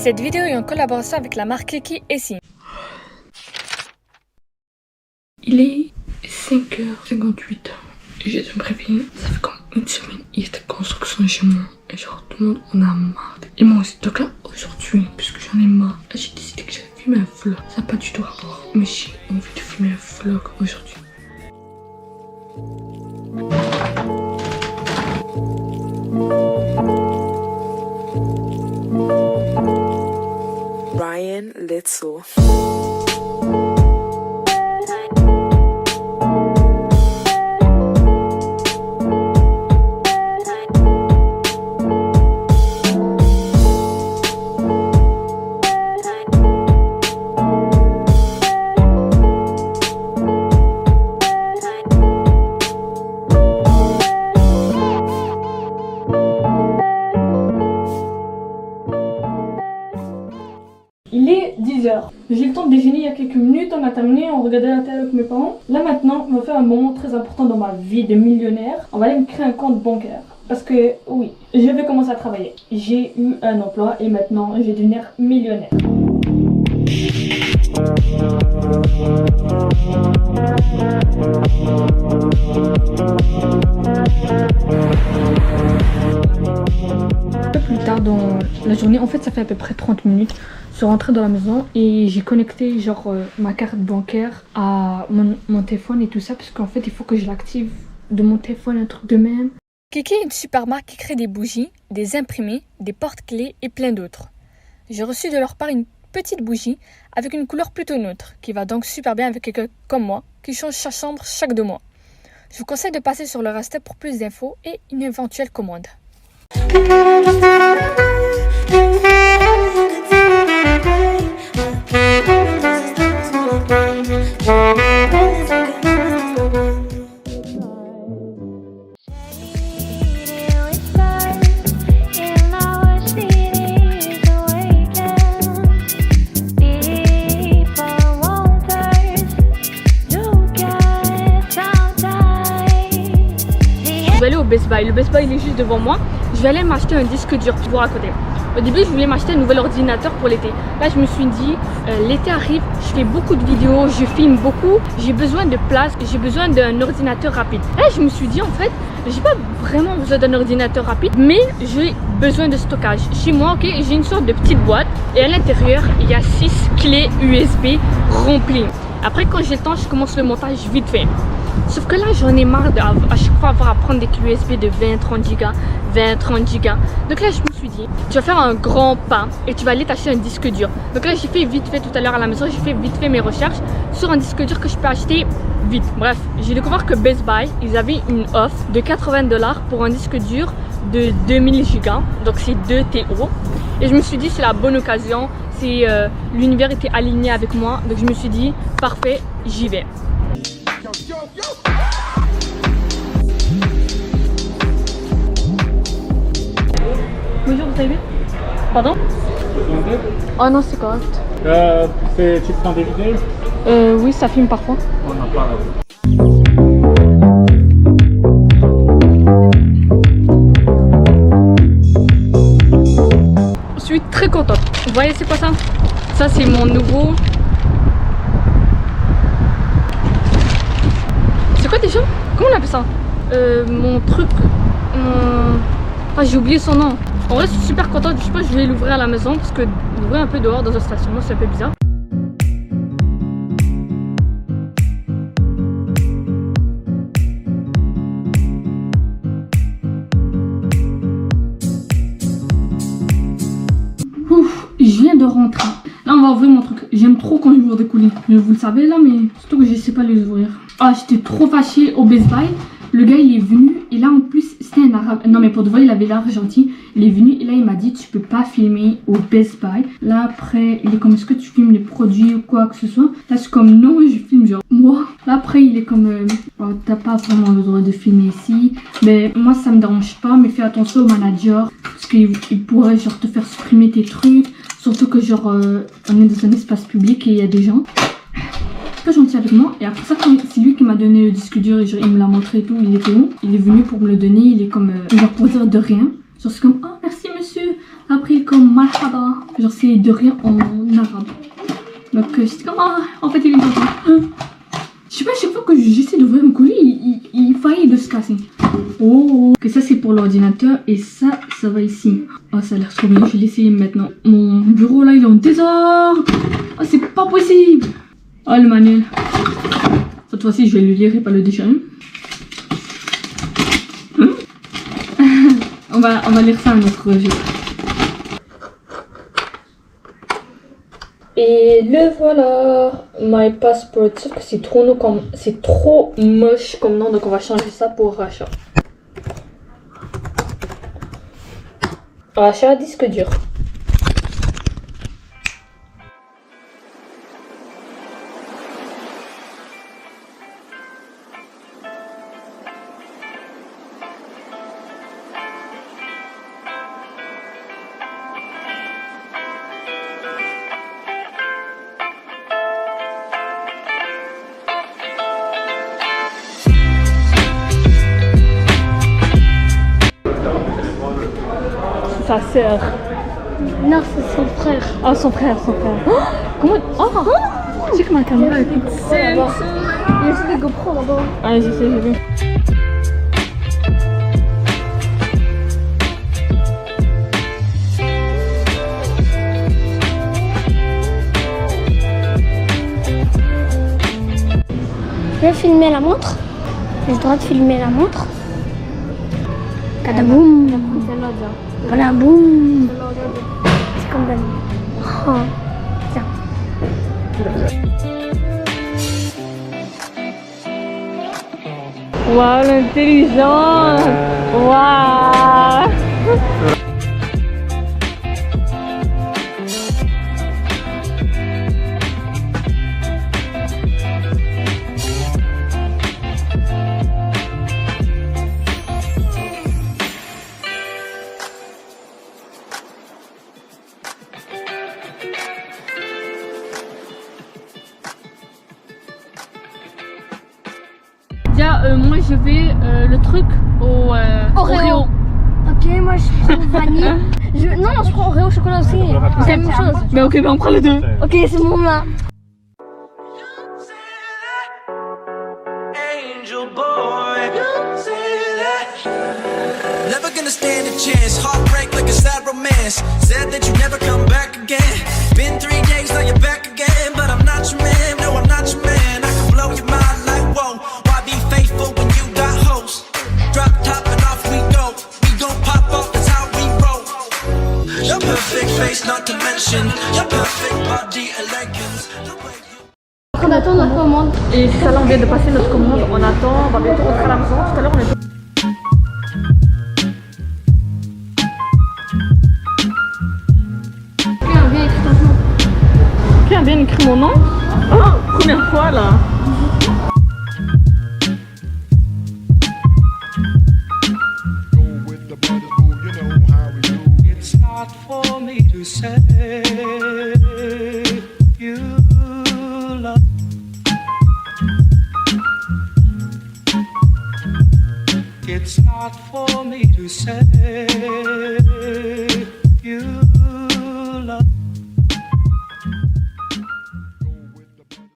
Cette vidéo est en collaboration avec la marque Kiki et Signe. Il est 5h58 et j'ai dû me réveiller. Ça fait comme une semaine. Il y a de construction chez moi. Et genre tout le monde en a marre. Et moi aussi. Donc là aujourd'hui, puisque j'en ai marre, j'ai décidé que j'allais filmer un vlog. Ça n'a pas du tout rapport. Mais j'ai envie de filmer un vlog aujourd'hui. Ryan Little. Il est 10h. J'ai eu le temps de déjeuner il y a quelques minutes, on a terminé, on regardait la télé avec mes parents. Là maintenant, on va faire un moment très important dans ma vie de millionnaire. On va aller me créer un compte bancaire. Parce que oui, je vais commencer à travailler. J'ai eu un emploi et maintenant je vais devenir millionnaire. Un peu plus tard dans la journée, en fait ça fait à peu près 30 minutes. Je suis rentrée dans la maison et j'ai connecté genre ma carte bancaire à mon téléphone et tout ça parce qu'en fait il faut que je l'active de mon téléphone, un truc de même. Kiki est une super marque qui crée des bougies, des imprimés, des porte-clés et plein d'autres. J'ai reçu de leur part une petite bougie avec une couleur plutôt neutre qui va donc super bien avec quelqu'un comme moi qui change sa chambre chaque 2 mois. Je vous conseille de passer sur leur Insta pour plus d'infos et une éventuelle commande. Je vais aller au Best Buy. Le Best Buy il est juste devant moi. Je vais aller m'acheter un disque dur pour voir à côté. Au début je voulais m'acheter un nouvel ordinateur pour l'été. Là je me suis dit l'été arrive, je fais beaucoup de vidéos, je filme beaucoup, j'ai besoin de place, j'ai besoin d'un ordinateur rapide. Là je me suis dit en fait j'ai pas vraiment besoin d'un ordinateur rapide, mais j'ai besoin de stockage. Chez moi ok, j'ai une sorte de petite boîte et à l'intérieur il y a 6 clés USB remplies. Après quand j'ai le temps je commence le montage vite fait. Sauf que là j'en ai marre à chaque fois avoir à prendre des clés USB de 20-30 Go, 20-30 Go. Donc là je me suis dit, tu vas faire un grand pas et tu vas aller t'acheter un disque dur. Donc là j'ai fait vite fait tout à l'heure à la maison, j'ai fait vite fait mes recherches sur un disque dur que je peux acheter vite. Bref, j'ai découvert que Best Buy, ils avaient une offre de 80 $ pour un disque dur de 2000 Go. Donc c'est 2 TO. Et je me suis dit c'est la bonne occasion, l'univers était aligné avec moi. Donc je me suis dit parfait, j'y vais. Bonjour, vous allez bien? Pardon? Oh non, c'est correct. Tu prends des vidéos? Oui, ça filme parfois. On en parle. Je suis très contente. Vous voyez, c'est quoi ça? Ça, c'est mon nouveau... C'est quoi déjà? Comment on appelle ça? Mon truc... Ah, j'ai oublié son nom. En vrai, je suis super contente. Je sais pas, je vais l'ouvrir à la maison parce que l'ouvrir un peu dehors dans un stationnement, c'est un peu bizarre. Ouf, je viens de rentrer. Là, on va ouvrir mon truc. J'aime trop quand j'ouvre des colis. Vous le savez là, mais surtout que je sais pas les ouvrir. Ah, j'étais trop fâchée au Best Buy. Le gars il est venu et là en plus c'était un arabe. Non mais pour de vrai il avait l'air gentil. Il est venu et là il m'a dit tu peux pas filmer au Best Buy. Là après il est comme est-ce que tu filmes les produits ou quoi que ce soit. Là c'est comme non je filme genre moi. Là après il est comme oh, t'as pas vraiment le droit de filmer ici. Mais moi ça me dérange pas mais fais attention au manager. Parce qu'il pourrait genre te faire supprimer tes trucs. Surtout que genre on est dans un espace public et il y a des gens. Très gentil avec moi et après ça c'est lui qui m'a donné le disque dur et genre, il me l'a montré et tout, il était où, il est venu pour me le donner, il est comme genre pour dire de rien, genre c'est comme oh merci monsieur, Après, comme marhaba, genre c'est de rien en arabe. Donc j'étais comme, ah, en fait il est content. Je sais pas, chaque fois que j'essaie d'ouvrir mon colis, il faillit de se casser. Oh, ok, ça c'est pour l'ordinateur et ça va ici. Oh, ça a l'air trop bien, je vais l'essayer maintenant. Mon bureau là, il est en désordre. Oh, c'est pas possible. Oh, le manuel. Cette fois-ci, je vais le lire et pas le déchirer. On va lire ça à notre jeu. Et le voilà, My Passport. Sauf que c'est trop moche comme nom, donc on va changer ça pour rachat. Rachat disque dur. Sa sœur. Non, c'est son frère. Oh, son frère. Oh, comment... Oh, c'est que ma caméra est toute seule. Il y a aussi des GoPro là-bas. Ah, j'ai vu. Je vais filmer la montre. J'ai le droit de filmer la montre. Cadaboum. Voilà, boum. C'est comme ça. Oh. Tiens. Waouh, l'intelligence. Waouh. Moi je vais le truc au Oreo. Ok, moi je prends vanille. Non, je prends Oreo chocolat aussi. C'est la même chose. Mais ok, on prend les deux. Ok, c'est bon là. Angel boy, never gonna stand a chance. Heartbreak like a sad romance. Said that you never come back again. Been 3 days, now you're back again. But I'm not your man, no, I'm not your man. I can blow your mind like whoa. Why be faithful when you got hoes? Drop top and off we go. We gon' pop off, that's how we roll. Your perfect face, not to mention your perfect body elegance. On attend notre commande. Et c'est ça, là on vient de passer notre commande. On attend, on va bientôt rentrer à la maison. Tout à l'heure on est... Qui a bien écrit mon nom? Oh, première fois là. It's not for me to say you love. It's not for me to say you